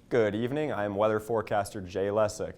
Good evening, I am weather forecaster Jay Lesyk.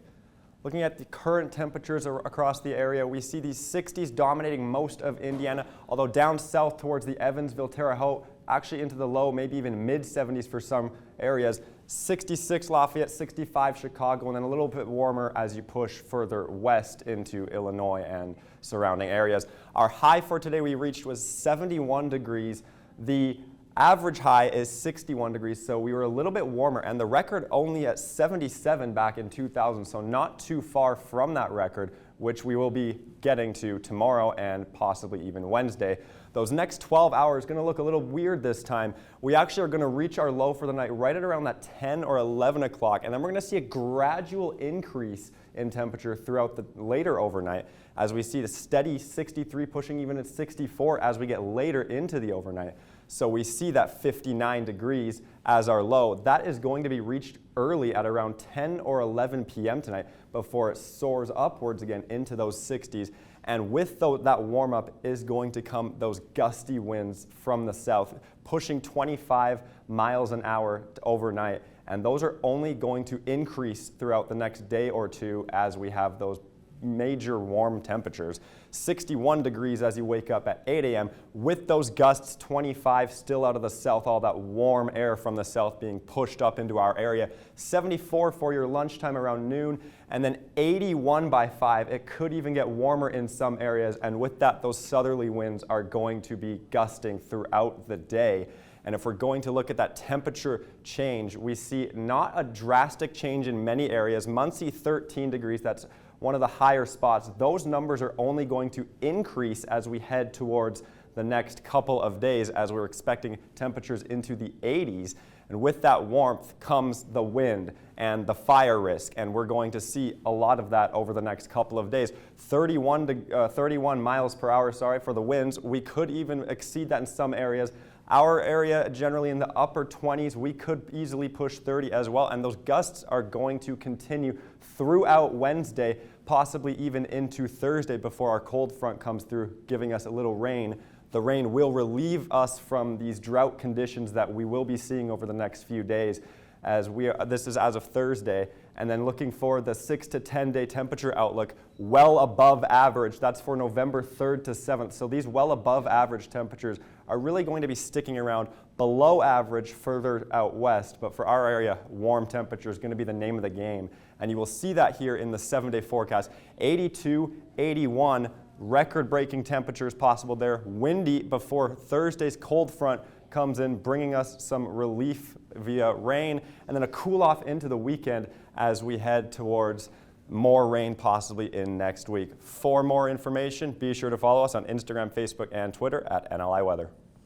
Looking at the current temperatures across the area, we see these 60s dominating most of Indiana, although down south towards the Evansville, Terre Haute, actually into the low, maybe even mid-70s for some areas. 66 Lafayette, 65 Chicago, and then a little bit warmer as you push further west into Illinois and surrounding areas. Our high for today we reached was 71 degrees. The average high is 61 degrees, so we were a little bit warmer, and the record only at 77 back in 2000, so not too far from that record, which we will be getting to tomorrow and possibly even Wednesday. Those next 12 hours are going to look a little weird this time. We actually are going to reach our low for the night right at around that 10 or 11 o'clock, and then we're going to see a gradual increase in temperature throughout the later overnight as we see the steady 63 pushing even at 64 as we get later into the overnight. So we see that 59 degrees as our low. That is going to be reached early at around 10 or 11 p.m. tonight before it soars upwards again into those 60s. And with that warm up is going to come those gusty winds from the south, pushing 25 miles an hour overnight. And those are only going to increase throughout the next day or two as we have those major warm temperatures. 61 degrees as you wake up at 8 a.m. with those gusts, 25 still out of the south, all that warm air from the south being pushed up into our area. 74 for your lunchtime around noon, and then 81 by 5. It could even get warmer in some areas, and with that, those southerly winds are going to be gusting throughout the day. And if we're going to look at that temperature change, we see not a drastic change in many areas. Muncie 13 degrees, that's one of the higher spots. Those numbers are only going to increase as we head towards the next couple of days as we're expecting temperatures into the 80s. And with that warmth comes the wind and the fire risk, and we're going to see a lot of that over the next couple of days. 31 miles per hour, for the winds. We could even exceed that in some areas. Our area generally in the upper 20s, we could easily push 30 as well, and those gusts are going to continue throughout Wednesday, possibly even into Thursday before our cold front comes through, giving us a little rain. The rain will relieve us from these drought conditions that we will be seeing over the next few days. This is as of Thursday, and then looking for the 6 to 10 day temperature outlook, well above average. That's for November 3rd to 7th. So these well above average temperatures are really going to be sticking around below average further out west, but for our area, warm temperature is going to be the name of the game. And you will see that here in the 7-day forecast. 82, 81, record-breaking temperatures possible there. Windy before Thursday's cold front comes in, bringing us some relief via rain, and then a cool off into the weekend as we head towards more rain possibly in next week. For more information, be sure to follow us on Instagram, Facebook, and Twitter at NLI Weather.